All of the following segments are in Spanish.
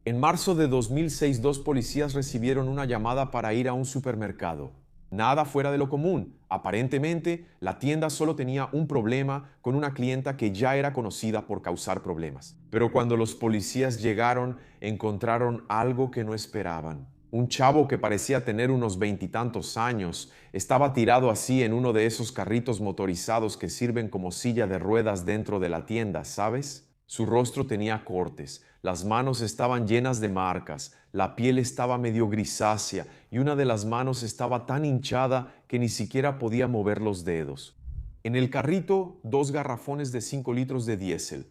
En marzo de 2006, dos policías recibieron una llamada para ir a un supermercado. Nada fuera de lo común. Aparentemente, la tienda solo tenía un problema con una clienta que ya era conocida por causar problemas. Pero cuando los policías llegaron, encontraron algo que no esperaban. Un chavo que parecía tener unos veintitantos años estaba tirado así en uno de esos carritos motorizados que sirven como silla de ruedas dentro de la tienda, ¿sabes? Su rostro tenía cortes, las manos estaban llenas de marcas, la piel estaba medio grisácea y una de las manos estaba tan hinchada que ni siquiera podía mover los dedos. En el carrito, dos garrafones de 5 litros de diésel.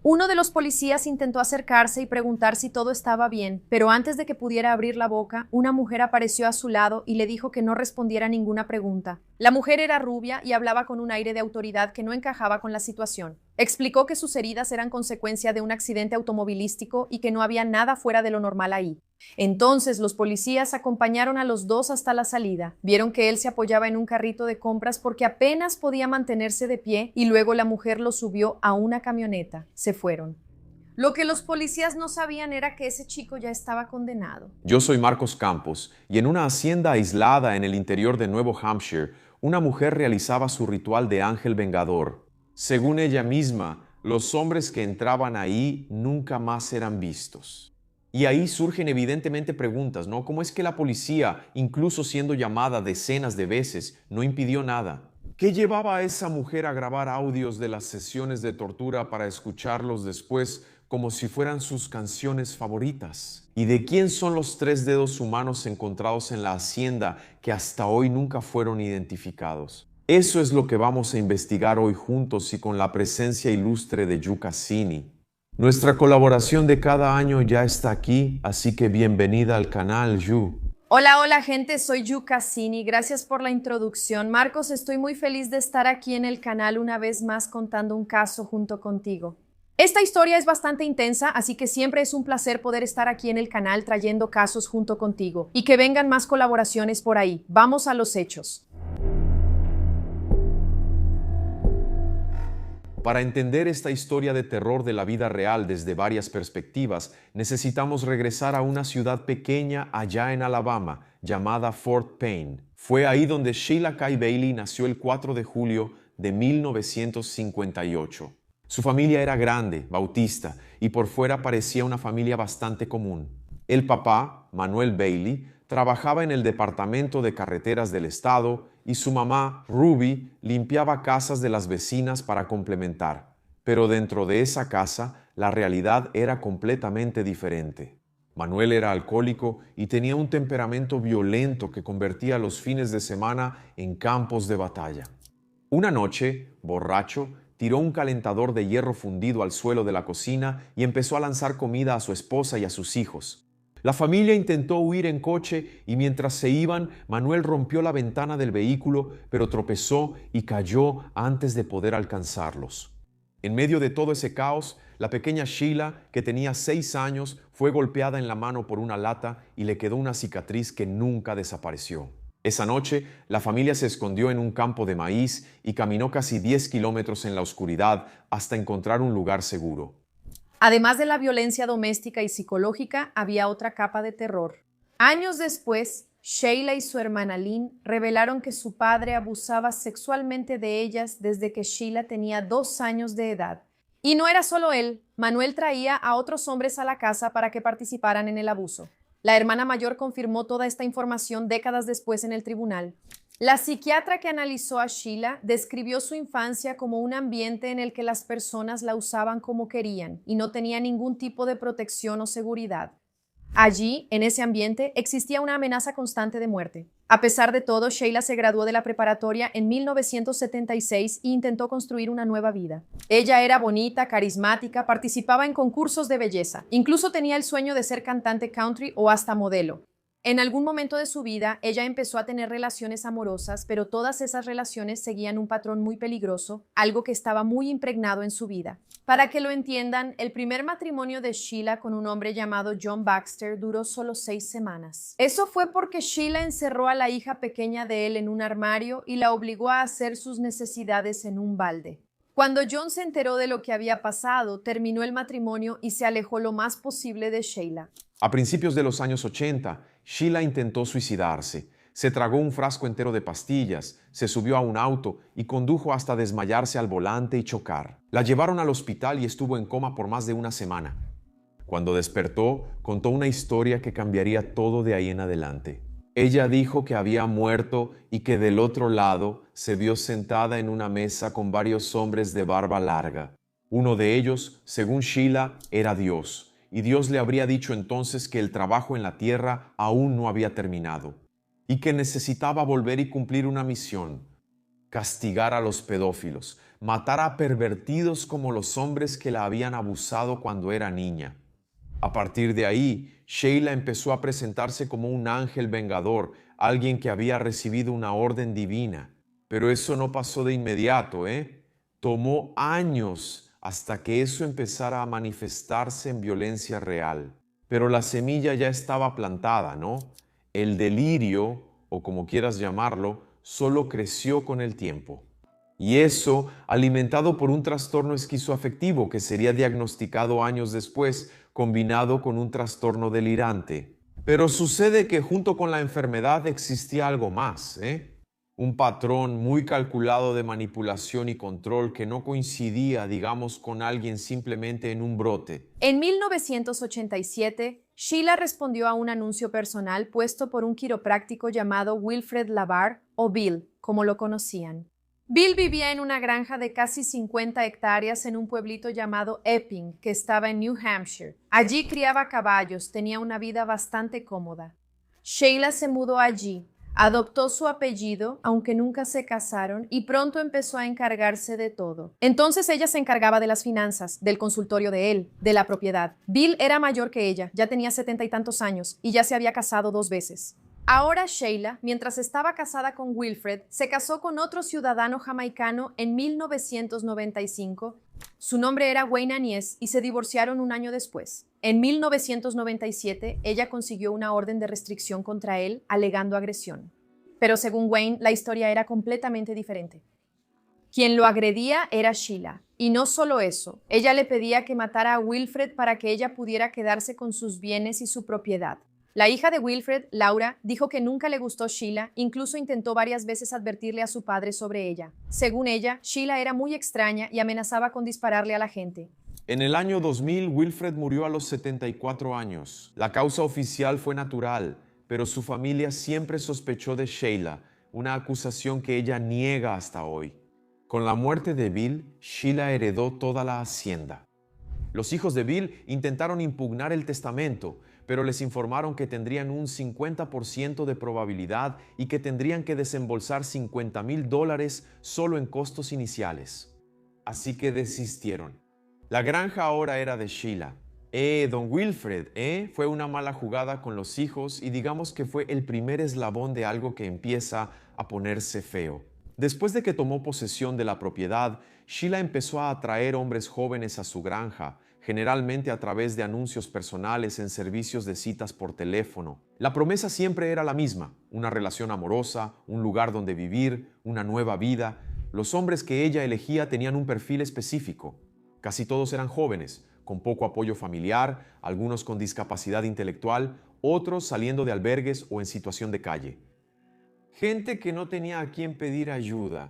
Uno de los policías intentó acercarse y preguntar si todo estaba bien, pero antes de que pudiera abrir la boca, una mujer apareció a su lado y le dijo que no respondiera ninguna pregunta. La mujer era rubia y hablaba con un aire de autoridad que no encajaba con la situación. Explicó que sus heridas eran consecuencia de un accidente automovilístico y que no había nada fuera de lo normal ahí. Entonces los policías acompañaron a los dos hasta la salida. Vieron que él se apoyaba en un carrito de compras porque apenas podía mantenerse de pie y luego la mujer lo subió a una camioneta. Se fueron. Lo que los policías no sabían era que ese chico ya estaba condenado. Yo soy Marcos Campos y en una hacienda aislada en el interior de Nuevo Hampshire, una mujer realizaba su ritual de ángel vengador. Según ella misma, los hombres que entraban ahí nunca más eran vistos. Y ahí surgen evidentemente preguntas, ¿no? ¿Cómo es que la policía, incluso siendo llamada decenas de veces, no impidió nada? ¿Qué llevaba a esa mujer a grabar audios de las sesiones de tortura para escucharlos después como si fueran sus canciones favoritas? ¿Y de quién son los 3 dedos humanos encontrados en la hacienda que hasta hoy nunca fueron identificados? Eso es lo que vamos a investigar hoy juntos y con la presencia ilustre de Yu Cassini. Nuestra colaboración de cada año ya está aquí, así que bienvenida al canal, Yu. Hola gente, soy Yu Cassini. Gracias por la introducción. Marcos, estoy muy feliz de estar aquí en el canal una vez más contando un caso junto contigo. Esta historia es bastante intensa, así que siempre es un placer poder estar aquí en el canal trayendo casos junto contigo y que vengan más colaboraciones por ahí. Vamos a los hechos. Para entender esta historia de terror de la vida real desde varias perspectivas, necesitamos regresar a una ciudad pequeña allá en Alabama, llamada Fort Payne. Fue ahí donde Sheila Kai Bailey nació el 4 de julio de 1958. Su familia era grande, bautista, y por fuera parecía una familia bastante común. El papá, Manuel Bailey, trabajaba en el Departamento de Carreteras del Estado y su mamá, Ruby, limpiaba casas de las vecinas para complementar. Pero dentro de esa casa, la realidad era completamente diferente. Manuel era alcohólico y tenía un temperamento violento que convertía los fines de semana en campos de batalla. Una noche, borracho, tiró un calentador de hierro fundido al suelo de la cocina y empezó a lanzar comida a su esposa y a sus hijos. La familia intentó huir en coche y mientras se iban, Manuel rompió la ventana del vehículo, pero tropezó y cayó antes de poder alcanzarlos. En medio de todo ese caos, la pequeña Sheila, que tenía 6 años, fue golpeada en la mano por una lata y le quedó una cicatriz que nunca desapareció. Esa noche, la familia se escondió en un campo de maíz y caminó casi 10 kilómetros en la oscuridad hasta encontrar un lugar seguro. Además de la violencia doméstica y psicológica, había otra capa de terror. Años después, Sheila y su hermana Lynn revelaron que su padre abusaba sexualmente de ellas desde que Sheila tenía 2 años de edad. Y no era solo él, Manuel traía a otros hombres a la casa para que participaran en el abuso. La hermana mayor confirmó toda esta información décadas después en el tribunal. La psiquiatra que analizó a Sheila describió su infancia como un ambiente en el que las personas la usaban como querían y no tenía ningún tipo de protección o seguridad. Allí, en ese ambiente, existía una amenaza constante de muerte. A pesar de todo, Sheila se graduó de la preparatoria en 1976 e intentó construir una nueva vida. Ella era bonita, carismática, participaba en concursos de belleza. Incluso tenía el sueño de ser cantante country o hasta modelo. En algún momento de su vida, ella empezó a tener relaciones amorosas, pero todas esas relaciones seguían un patrón muy peligroso, algo que estaba muy impregnado en su vida. Para que lo entiendan, el primer matrimonio de Sheila con un hombre llamado John Baxter duró solo 6 semanas. Eso fue porque Sheila encerró a la hija pequeña de él en un armario y la obligó a hacer sus necesidades en un balde. Cuando John se enteró de lo que había pasado, terminó el matrimonio y se alejó lo más posible de Sheila. A principios de los años 80, Sheila intentó suicidarse. Se tragó un frasco entero de pastillas, se subió a un auto y condujo hasta desmayarse al volante y chocar. La llevaron al hospital y estuvo en coma por más de una semana. Cuando despertó, contó una historia que cambiaría todo de ahí en adelante. Ella dijo que había muerto y que del otro lado se vio sentada en una mesa con varios hombres de barba larga. Uno de ellos, según Sheila, era Dios, y Dios le habría dicho entonces que el trabajo en la tierra aún no había terminado, y que necesitaba volver y cumplir una misión: castigar a los pedófilos, matar a pervertidos como los hombres que la habían abusado cuando era niña. A partir de ahí, Sheila empezó a presentarse como un ángel vengador, alguien que había recibido una orden divina. Pero eso no pasó de inmediato, ¿eh? Tomó años hasta que eso empezara a manifestarse en violencia real. Pero la semilla ya estaba plantada, ¿no? El delirio, o como quieras llamarlo, solo creció con el tiempo. Y eso, alimentado por un trastorno esquizoafectivo que sería diagnosticado años después, combinado con un trastorno delirante. Pero sucede que junto con la enfermedad existía algo más, un patrón muy calculado de manipulación y control que no coincidía, digamos, con alguien simplemente en un brote. En 1987, Sheila respondió a un anuncio personal puesto por un quiropráctico llamado Wilfred Labar, o Bill, como lo conocían. Bill vivía en una granja de casi 50 hectáreas en un pueblito llamado Epping, que estaba en New Hampshire. Allí criaba caballos, tenía una vida bastante cómoda. Sheila se mudó allí, adoptó su apellido, aunque nunca se casaron, y pronto empezó a encargarse de todo. Entonces ella se encargaba de las finanzas, del consultorio de él, de la propiedad. Bill era mayor que ella, ya tenía 70 y tantos años, y ya se había casado 2 veces. Ahora Sheila, mientras estaba casada con Wilfred, se casó con otro ciudadano jamaicano en 1995. Su nombre era Wayne Anies y se divorciaron un año después. En 1997, ella consiguió una orden de restricción contra él, alegando agresión. Pero según Wayne, la historia era completamente diferente. Quien lo agredía era Sheila. Y no solo eso, ella le pedía que matara a Wilfred para que ella pudiera quedarse con sus bienes y su propiedad. La hija de Wilfred, Laura, dijo que nunca le gustó Sheila, incluso intentó varias veces advertirle a su padre sobre ella. Según ella, Sheila era muy extraña y amenazaba con dispararle a la gente. En el año 2000, Wilfred murió a los 74 años. La causa oficial fue natural, pero su familia siempre sospechó de Sheila, una acusación que ella niega hasta hoy. Con la muerte de Bill, Sheila heredó toda la hacienda. Los hijos de Bill intentaron impugnar el testamento, pero les informaron que tendrían un 50% de probabilidad y que tendrían que desembolsar $50,000 solo en costos iniciales. Así que desistieron. La granja ahora era de Sheila. Don Wilfred, fue una mala jugada con los hijos y digamos que fue el primer eslabón de algo que empieza a ponerse feo. Después de que tomó posesión de la propiedad, Sheila empezó a atraer hombres jóvenes a su granja, generalmente a través de anuncios personales en servicios de citas por teléfono. La promesa siempre era la misma: una relación amorosa, un lugar donde vivir, una nueva vida. Los hombres que ella elegía tenían un perfil específico. Casi todos eran jóvenes, con poco apoyo familiar, algunos con discapacidad intelectual, otros saliendo de albergues o en situación de calle. Gente que no tenía a quién pedir ayuda.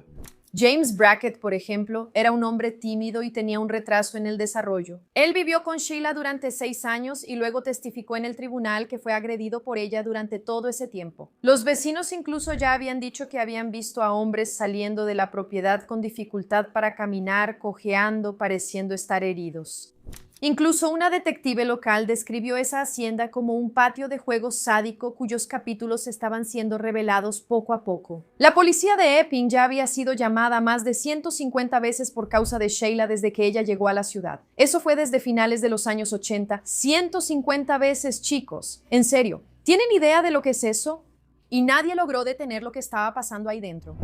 James Brackett, por ejemplo, era un hombre tímido y tenía un retraso en el desarrollo. Él vivió con Sheila durante 6 años y luego testificó en el tribunal que fue agredido por ella durante todo ese tiempo. Los vecinos incluso ya habían dicho que habían visto a hombres saliendo de la propiedad con dificultad para caminar, cojeando, pareciendo estar heridos. Incluso una detective local describió esa hacienda como un patio de juego sádico cuyos capítulos estaban siendo revelados poco a poco. La policía de Epping ya había sido llamada más de 150 veces por causa de Sheila desde que ella llegó a la ciudad. Eso fue desde finales de los años 80. 150 veces, chicos. En serio, ¿tienen idea de lo que es eso? Y nadie logró detener lo que estaba pasando ahí dentro.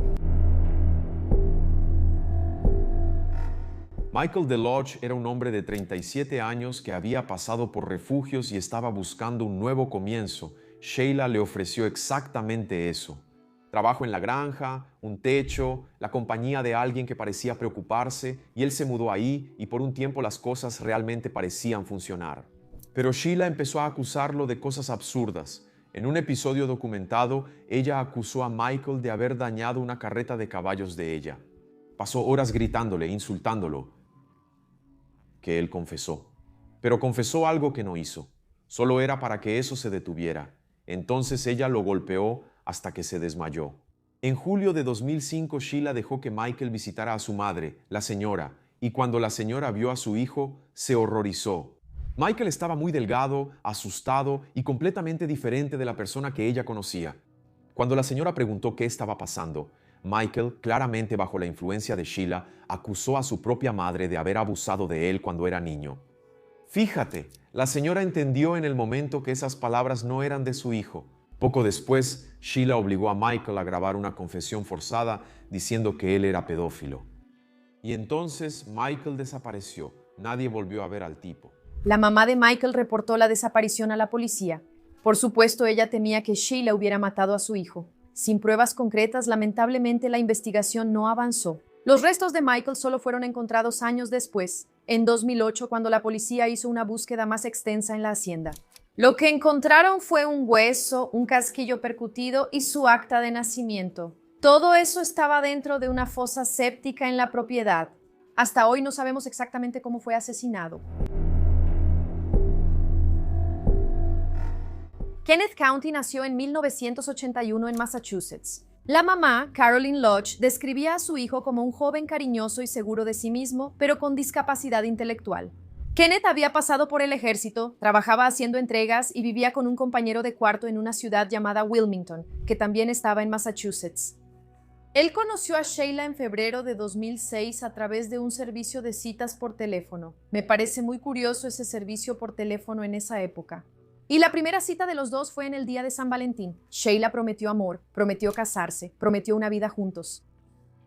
Michael DeLodge era un hombre de 37 años que había pasado por refugios y estaba buscando un nuevo comienzo. Sheila le ofreció exactamente eso. Trabajo en la granja, un techo, la compañía de alguien que parecía preocuparse, y él se mudó ahí y por un tiempo las cosas realmente parecían funcionar. Pero Sheila empezó a acusarlo de cosas absurdas. En un episodio documentado, ella acusó a Michael de haber dañado una carreta de caballos de ella. Pasó horas gritándole, insultándolo, que él confesó. Pero confesó algo que no hizo. Solo era para que eso se detuviera. Entonces ella lo golpeó hasta que se desmayó. En julio de 2005, Sheila dejó que Michael visitara a su madre, la señora, y cuando la señora vio a su hijo, se horrorizó. Michael estaba muy delgado, asustado y completamente diferente de la persona que ella conocía. Cuando la señora preguntó qué estaba pasando, Michael, claramente bajo la influencia de Sheila, acusó a su propia madre de haber abusado de él cuando era niño. Fíjate, la señora entendió en el momento que esas palabras no eran de su hijo. Poco después, Sheila obligó a Michael a grabar una confesión forzada diciendo que él era pedófilo. Y entonces Michael desapareció. Nadie volvió a ver al tipo. La mamá de Michael reportó la desaparición a la policía. Por supuesto, ella temía que Sheila hubiera matado a su hijo. Sin pruebas concretas, lamentablemente la investigación no avanzó. Los restos de Michael solo fueron encontrados años después, en 2008, cuando la policía hizo una búsqueda más extensa en la hacienda. Lo que encontraron fue un hueso, un casquillo percutido y su acta de nacimiento. Todo eso estaba dentro de una fosa séptica en la propiedad. Hasta hoy no sabemos exactamente cómo fue asesinado. Kenneth County nació en 1981 en Massachusetts. La mamá, Carolyn Lodge, describía a su hijo como un joven cariñoso y seguro de sí mismo, pero con discapacidad intelectual. Kenneth había pasado por el ejército, trabajaba haciendo entregas y vivía con un compañero de cuarto en una ciudad llamada Wilmington, que también estaba en Massachusetts. Él conoció a Sheila en febrero de 2006 a través de un servicio de citas por teléfono. Me parece muy curioso ese servicio por teléfono en esa época. Y la primera cita de los dos fue en el día de San Valentín. Sheila prometió amor, prometió casarse, prometió una vida juntos.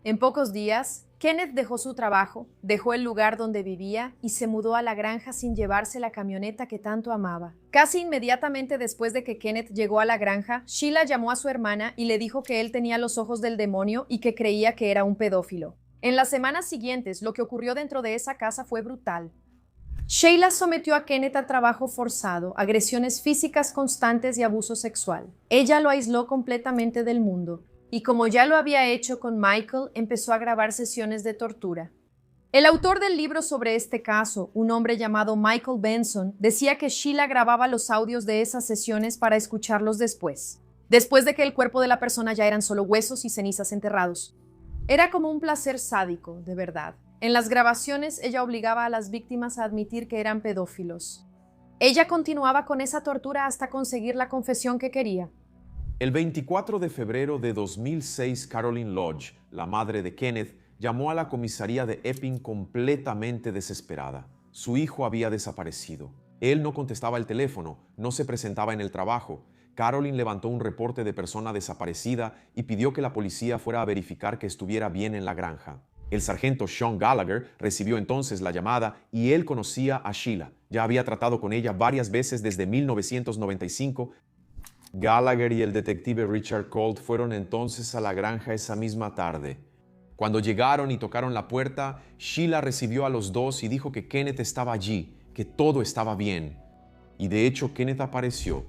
En pocos días, Kenneth dejó su trabajo, dejó el lugar donde vivía y se mudó a la granja sin llevarse la camioneta que tanto amaba. Casi inmediatamente después de que Kenneth llegó a la granja, Sheila llamó a su hermana y le dijo que él tenía los ojos del demonio y que creía que era un pedófilo. En las semanas siguientes, lo que ocurrió dentro de esa casa fue brutal. Sheila sometió a Kenneth a trabajo forzado, agresiones físicas constantes y abuso sexual. Ella lo aisló completamente del mundo. Y como ya lo había hecho con Michael, empezó a grabar sesiones de tortura. El autor del libro sobre este caso, un hombre llamado Michael Benson, decía que Sheila grababa los audios de esas sesiones para escucharlos después de que el cuerpo de la persona ya eran solo huesos y cenizas enterrados. Era como un placer sádico, de verdad. En las grabaciones, ella obligaba a las víctimas a admitir que eran pedófilos. Ella continuaba con esa tortura hasta conseguir la confesión que quería. El 24 de febrero de 2006, Carolyn Lodge, la madre de Kenneth, llamó a la comisaría de Epping completamente desesperada. Su hijo había desaparecido. Él no contestaba el teléfono, no se presentaba en el trabajo. Carolyn levantó un reporte de persona desaparecida y pidió que la policía fuera a verificar que estuviera bien en la granja. El sargento Sean Gallagher recibió entonces la llamada y él conocía a Sheila. Ya había tratado con ella varias veces desde 1995. Gallagher y el detective Richard Colt fueron entonces a la granja esa misma tarde. Cuando llegaron y tocaron la puerta, Sheila recibió a los dos y dijo que Kenneth estaba allí, que todo estaba bien. Y de hecho, Kenneth apareció.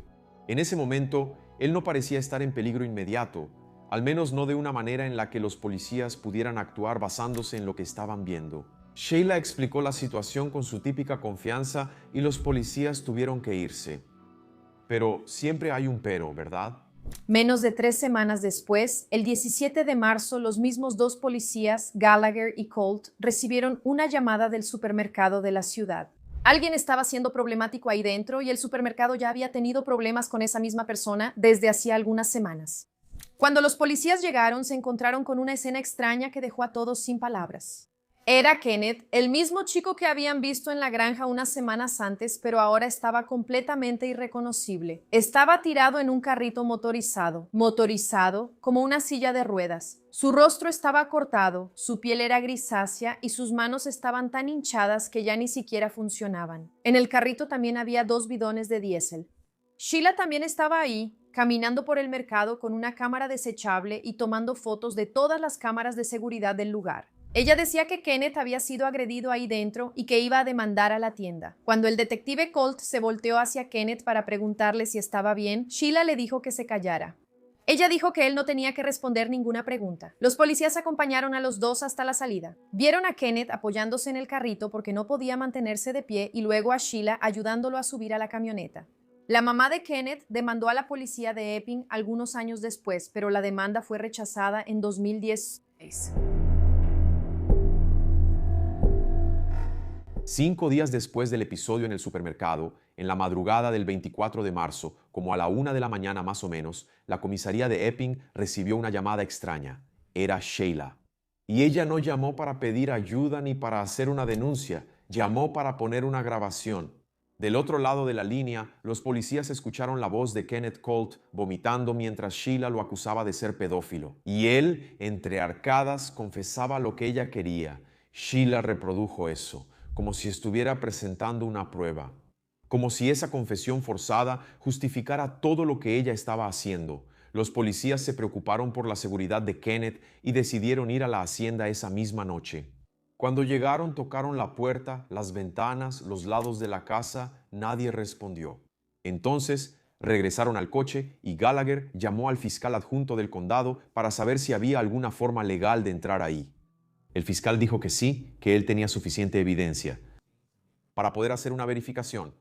En ese momento, él no parecía estar en peligro inmediato, al menos no de una manera en la que los policías pudieran actuar basándose en lo que estaban viendo. Sheila explicó la situación con su típica confianza y los policías tuvieron que irse. Pero siempre hay un pero, ¿verdad? Menos de 3 semanas después, el 17 de marzo, los mismos dos policías, Gallagher y Colt, recibieron una llamada del supermercado de la ciudad. Alguien estaba siendo problemático ahí dentro y el supermercado ya había tenido problemas con esa misma persona desde hacía algunas semanas. Cuando los policías llegaron, se encontraron con una escena extraña que dejó a todos sin palabras. Era Kenneth, el mismo chico que habían visto en la granja unas semanas antes, pero ahora estaba completamente irreconocible. Estaba tirado en un carrito motorizado como una silla de ruedas. Su rostro estaba cortado, su piel era grisácea y sus manos estaban tan hinchadas que ya ni siquiera funcionaban. En el carrito también había 2 bidones de diésel. Sheila también estaba ahí. caminando por el mercado con una cámara desechable y tomando fotos de todas las cámaras de seguridad del lugar. Ella decía que Kenneth había sido agredido ahí dentro y que iba a demandar a la tienda. Cuando el detective Colt se volteó hacia Kenneth para preguntarle si estaba bien, Sheila le dijo que se callara. Ella dijo que él no tenía que responder ninguna pregunta. Los policías acompañaron a los dos hasta la salida. Vieron a Kenneth apoyándose en el carrito porque no podía mantenerse de pie y luego a Sheila ayudándolo a subir a la camioneta. La mamá de Kenneth demandó a la policía de Epping algunos años después, pero la demanda fue rechazada en 2016. 5 días después del episodio en el supermercado, en la madrugada del 24 de marzo, como a la 1 de la mañana más o menos, la comisaría de Epping recibió una llamada extraña. Era Sheila. Y ella no llamó para pedir ayuda ni para hacer una denuncia, llamó para poner una grabación. Del otro lado de la línea, los policías escucharon la voz de Kenneth Colt vomitando mientras Sheila lo acusaba de ser pedófilo. Y él, entre arcadas, confesaba lo que ella quería. Sheila reprodujo eso, como si estuviera presentando una prueba, como si esa confesión forzada justificara todo lo que ella estaba haciendo. Los policías se preocuparon por la seguridad de Kenneth y decidieron ir a la hacienda esa misma noche. Cuando llegaron, tocaron la puerta, las ventanas, los lados de la casa, nadie respondió. Entonces regresaron al coche y Gallagher llamó al fiscal adjunto del condado para saber si había alguna forma legal de entrar ahí. El fiscal dijo que sí, que él tenía suficiente evidencia para poder hacer una verificación.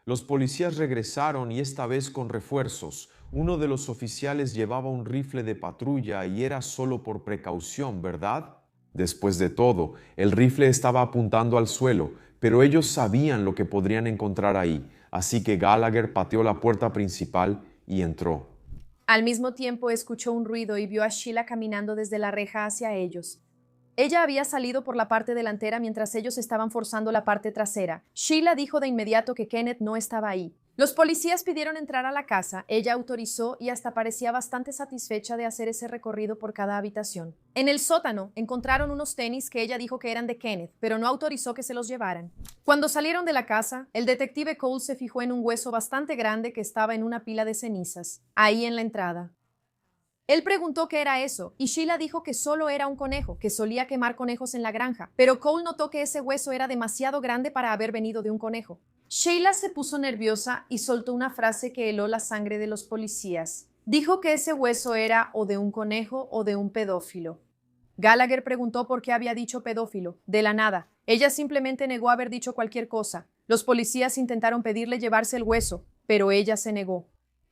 Los policías regresaron y esta vez con refuerzos. Uno de los oficiales llevaba un rifle de patrulla y era solo por precaución, ¿verdad? Después de todo, el rifle estaba apuntando al suelo, pero ellos sabían lo que podrían encontrar ahí, así que Gallagher pateó la puerta principal y entró. Al mismo tiempo escuchó un ruido y vio a Sheila caminando desde la reja hacia ellos. Ella había salido por la parte delantera mientras ellos estaban forzando la parte trasera. Sheila dijo de inmediato que Kenneth no estaba ahí. Los policías pidieron entrar a la casa, ella autorizó y hasta parecía bastante satisfecha de hacer ese recorrido por cada habitación. En el sótano encontraron unos tenis que ella dijo que eran de Kenneth, pero no autorizó que se los llevaran. Cuando salieron de la casa, el detective Cole se fijó en un hueso bastante grande que estaba en una pila de cenizas, ahí en la entrada. Él preguntó qué era eso, y Sheila dijo que solo era un conejo, que solía quemar conejos en la granja, pero Cole notó que ese hueso era demasiado grande para haber venido de un conejo. Sheila se puso nerviosa y soltó una frase que heló la sangre de los policías. Dijo que ese hueso era o de un conejo o de un pedófilo. Gallagher preguntó por qué había dicho pedófilo. De la nada. Ella simplemente negó haber dicho cualquier cosa. Los policías intentaron pedirle llevarse el hueso, pero ella se negó.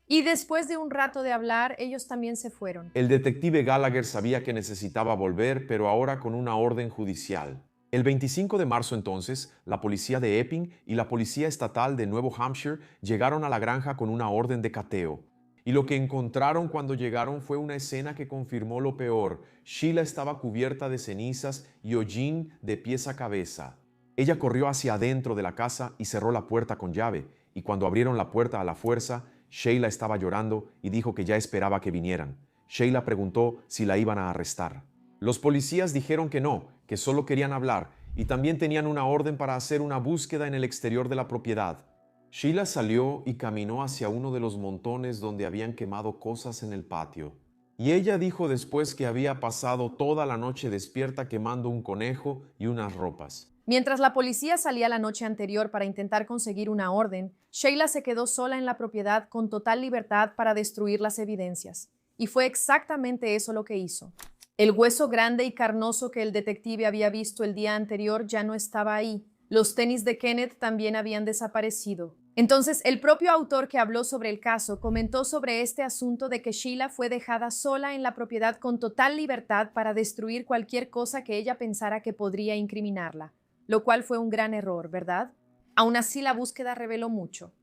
Y después de un rato de hablar, ellos también se fueron. El detective Gallagher sabía que necesitaba volver, pero ahora con una orden judicial. El 25 de marzo entonces, la policía de Epping y la policía estatal de Nuevo Hampshire llegaron a la granja con una orden de cateo. Y lo que encontraron cuando llegaron fue una escena que confirmó lo peor. Sheila estaba cubierta de cenizas y hollín de pies a cabeza. Ella corrió hacia adentro de la casa y cerró la puerta con llave. Y cuando abrieron la puerta a la fuerza, Sheila estaba llorando y dijo que ya esperaba que vinieran. Sheila preguntó si la iban a arrestar. Los policías dijeron que no, que solo querían hablar y también tenían una orden para hacer una búsqueda en el exterior de la propiedad. Sheila salió y caminó hacia uno de los montones donde habían quemado cosas en el patio. Y ella dijo después que había pasado toda la noche despierta quemando un conejo y unas ropas. Mientras la policía salía la noche anterior para intentar conseguir una orden, Sheila se quedó sola en la propiedad con total libertad para destruir las evidencias. Y fue exactamente eso lo que hizo. El hueso grande y carnoso que el detective había visto el día anterior ya no estaba ahí. Los tenis de Kenneth también habían desaparecido. Entonces, el propio autor que habló sobre el caso comentó sobre este asunto de que Sheila fue dejada sola en la propiedad con total libertad para destruir cualquier cosa que ella pensara que podría incriminarla. Lo cual fue un gran error, ¿verdad? Aún así, la búsqueda reveló mucho.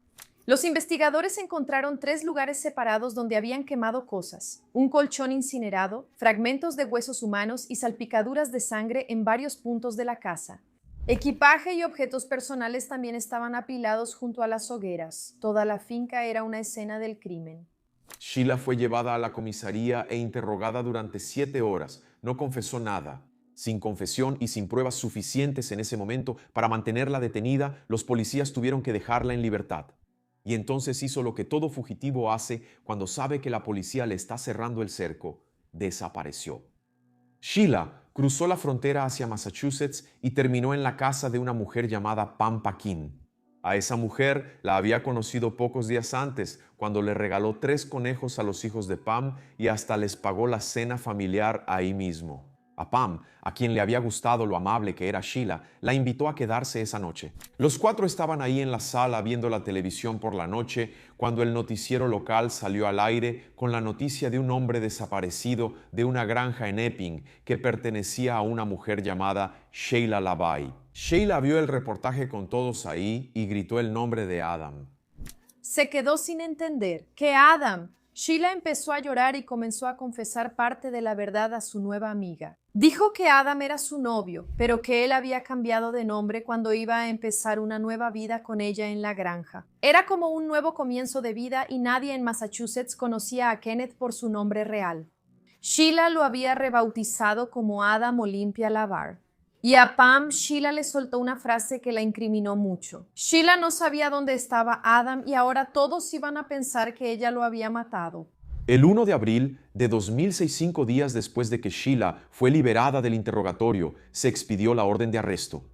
Los investigadores encontraron 3 lugares separados donde habían quemado cosas: un colchón incinerado, fragmentos de huesos humanos y salpicaduras de sangre en varios puntos de la casa. Equipaje y objetos personales también estaban apilados junto a las hogueras. Toda la finca era una escena del crimen. Sheila fue llevada a la comisaría e interrogada durante 7 horas. No confesó nada. Sin confesión y sin pruebas suficientes en ese momento para mantenerla detenida, los policías tuvieron que dejarla en libertad. y entonces hizo lo que todo fugitivo hace cuando sabe que la policía le está cerrando el cerco: desapareció. Sheila cruzó la frontera hacia Massachusetts y terminó en la casa de una mujer llamada Pam Paquin. A esa mujer la había conocido pocos días antes, cuando le regaló 3 conejos a los hijos de Pam y hasta les pagó la cena familiar ahí mismo. A Pam, a quien le había gustado lo amable que era Sheila, la invitó a quedarse esa noche. Los 4 estaban ahí en la sala viendo la televisión por la noche cuando el noticiero local salió al aire con la noticia de un hombre desaparecido de una granja en Epping que pertenecía a una mujer llamada Sheila Lavai. Sheila vio el reportaje con todos ahí y gritó el nombre de Adam. Se quedó sin entender. ¿Qué Adam? Sheila empezó a llorar y comenzó a confesar parte de la verdad a su nueva amiga. Dijo que Adam era su novio, pero que él había cambiado de nombre cuando iba a empezar una nueva vida con ella en la granja. Era como un nuevo comienzo de vida y nadie en Massachusetts conocía a Kenneth por su nombre real. Sheila lo había rebautizado como Adam Olympia Lavar. Y a Pam, Sheila le soltó una frase que la incriminó mucho. Sheila no sabía dónde estaba Adam y ahora todos iban a pensar que ella lo había matado. El 1 de abril de 2006, 5 días después de que Sheila fue liberada del interrogatorio, se expidió la orden de arresto.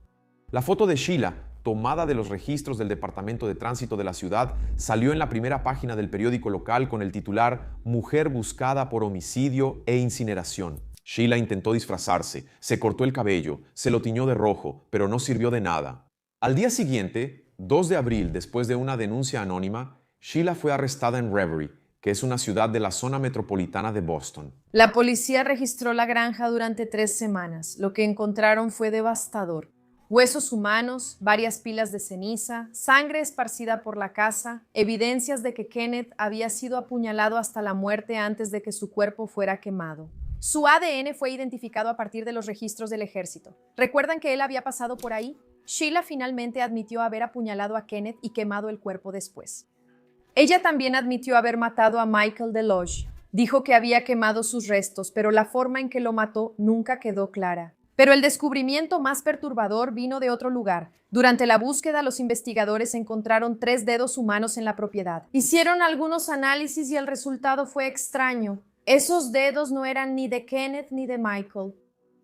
La foto de Sheila, tomada de los registros del Departamento de Tránsito de la ciudad, salió en la primera página del periódico local con el titular «Mujer buscada por homicidio e incineración». Sheila intentó disfrazarse, se cortó el cabello, se lo tiñó de rojo, pero no sirvió de nada. Al día siguiente, 2 de abril, después de una denuncia anónima, Sheila fue arrestada en Reverie, que es una ciudad de la zona metropolitana de Boston. La policía registró la granja durante 3 semanas. Lo que encontraron fue devastador. Huesos humanos, varias pilas de ceniza, sangre esparcida por la casa, evidencias de que Kenneth había sido apuñalado hasta la muerte antes de que su cuerpo fuera quemado. Su ADN fue identificado a partir de los registros del ejército. ¿Recuerdan que él había pasado por ahí? Sheila finalmente admitió haber apuñalado a Kenneth y quemado el cuerpo después. Ella también admitió haber matado a Michael DeLoge. Dijo que había quemado sus restos, pero la forma en que lo mató nunca quedó clara. Pero el descubrimiento más perturbador vino de otro lugar. Durante la búsqueda, los investigadores encontraron 3 dedos humanos en la propiedad. Hicieron algunos análisis y el resultado fue extraño. Esos dedos no eran ni de Kenneth ni de Michael.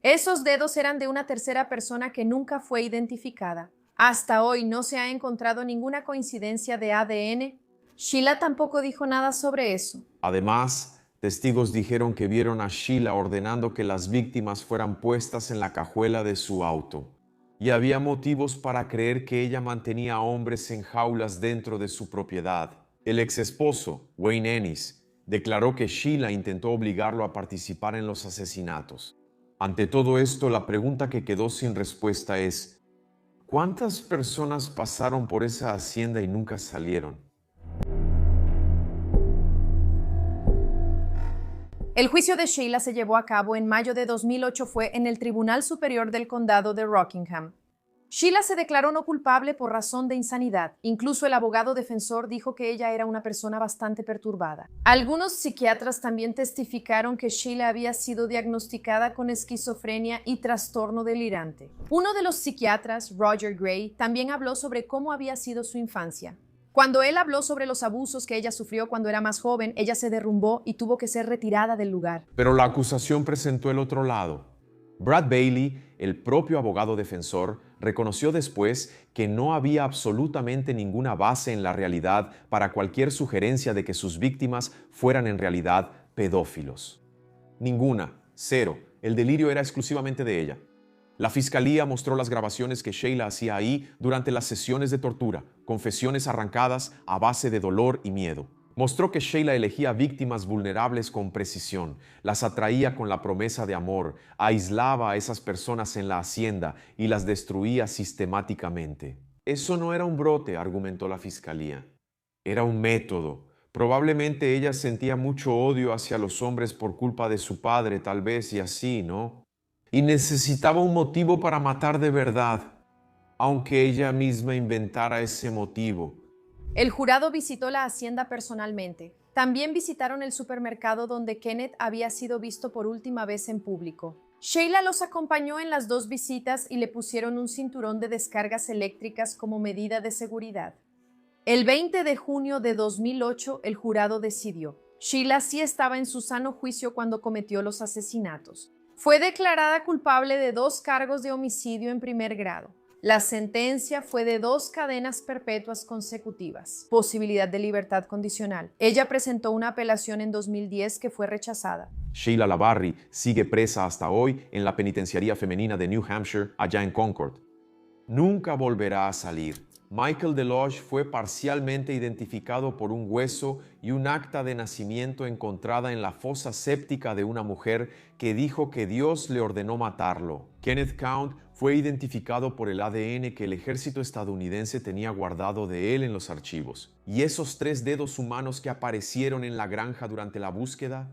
Esos dedos eran de una tercera persona que nunca fue identificada. Hasta hoy no se ha encontrado ninguna coincidencia de ADN. Sheila tampoco dijo nada sobre eso. Además, testigos dijeron que vieron a Sheila ordenando que las víctimas fueran puestas en la cajuela de su auto. Y había motivos para creer que ella mantenía a hombres en jaulas dentro de su propiedad. El exesposo, Wayne Ennis, declaró que Sheila intentó obligarlo a participar en los asesinatos. Ante todo esto, la pregunta que quedó sin respuesta es: ¿cuántas personas pasaron por esa hacienda y nunca salieron? El juicio de Sheila se llevó a cabo en mayo de 2008. Fue en el Tribunal Superior del Condado de Rockingham. Sheila se declaró no culpable por razón de insanidad. Incluso el abogado defensor dijo que ella era una persona bastante perturbada. Algunos psiquiatras también testificaron que Sheila había sido diagnosticada con esquizofrenia y trastorno delirante. Uno de los psiquiatras, Roger Gray, también habló sobre cómo había sido su infancia. Cuando él habló sobre los abusos que ella sufrió cuando era más joven, ella se derrumbó y tuvo que ser retirada del lugar. Pero la acusación presentó el otro lado. Brad Bailey, el propio abogado defensor, reconoció después que no había absolutamente ninguna base en la realidad para cualquier sugerencia de que sus víctimas fueran en realidad pedófilos. Ninguna, cero. El delirio era exclusivamente de ella. La fiscalía mostró las grabaciones que Sheila hacía ahí durante las sesiones de tortura, confesiones arrancadas a base de dolor y miedo. Mostró que Sheila elegía víctimas vulnerables con precisión, las atraía con la promesa de amor, aislaba a esas personas en la hacienda y las destruía sistemáticamente. Eso no era un brote, argumentó la fiscalía. Era un método. Probablemente ella sentía mucho odio hacia los hombres por culpa de su padre, tal vez, y así, ¿no? Y necesitaba un motivo para matar de verdad, aunque ella misma inventara ese motivo. El jurado visitó la hacienda personalmente. También visitaron el supermercado donde Kenneth había sido visto por última vez en público. Sheila los acompañó en las 2 visitas y le pusieron un cinturón de descargas eléctricas como medida de seguridad. El 20 de junio de 2008, el jurado decidió. Sheila sí estaba en su sano juicio cuando cometió los asesinatos. Fue declarada culpable de 2 cargos de homicidio en primer grado. La sentencia fue de 2 cadenas perpetuas consecutivas, posibilidad de libertad condicional. Ella presentó una apelación en 2010 que fue rechazada. Sheila LaBarrie sigue presa hasta hoy en la penitenciaría femenina de New Hampshire, allá en Concord. Nunca volverá a salir. Michael DeLoge fue parcialmente identificado por un hueso y un acta de nacimiento encontrada en la fosa séptica de una mujer que dijo que Dios le ordenó matarlo. Kenneth Count fue identificado por el ADN que el ejército estadounidense tenía guardado de él en los archivos. Y esos 3 dedos humanos que aparecieron en la granja durante la búsqueda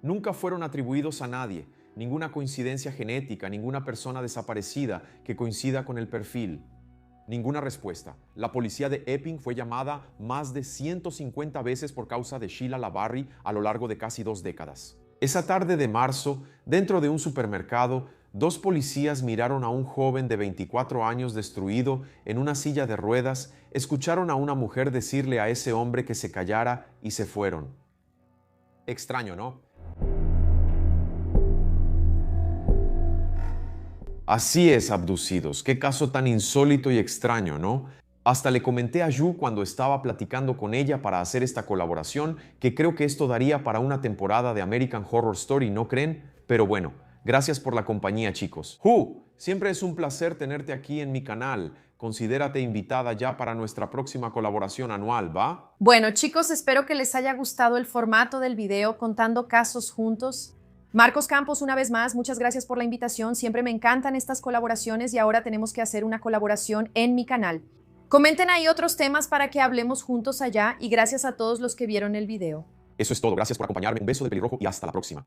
nunca fueron atribuidos a nadie. Ninguna coincidencia genética, ninguna persona desaparecida que coincida con el perfil. Ninguna respuesta. La policía de Epping fue llamada más de 150 veces por causa de Sheila LaBarrie a lo largo de casi 2 décadas. Esa tarde de marzo, dentro de un supermercado, 2 policías miraron a un joven de 24 años destruido en una silla de ruedas, escucharon a una mujer decirle a ese hombre que se callara y se fueron. Extraño, ¿no? Así es, abducidos. Qué caso tan insólito y extraño, ¿no? Hasta le comenté a Yu cuando estaba platicando con ella para hacer esta colaboración que creo que esto daría para una temporada de American Horror Story, ¿no creen? Pero bueno, gracias por la compañía, chicos. Siempre es un placer tenerte aquí en mi canal. Considérate invitada ya para nuestra próxima colaboración anual, ¿va? Bueno, chicos, espero que les haya gustado el formato del video contando casos juntos. Marcos Campos, una vez más, muchas gracias por la invitación. Siempre me encantan estas colaboraciones y ahora tenemos que hacer una colaboración en mi canal. Comenten ahí otros temas para que hablemos juntos allá y gracias a todos los que vieron el video. Eso es todo. Gracias por acompañarme. Un beso de pelirrojo y hasta la próxima.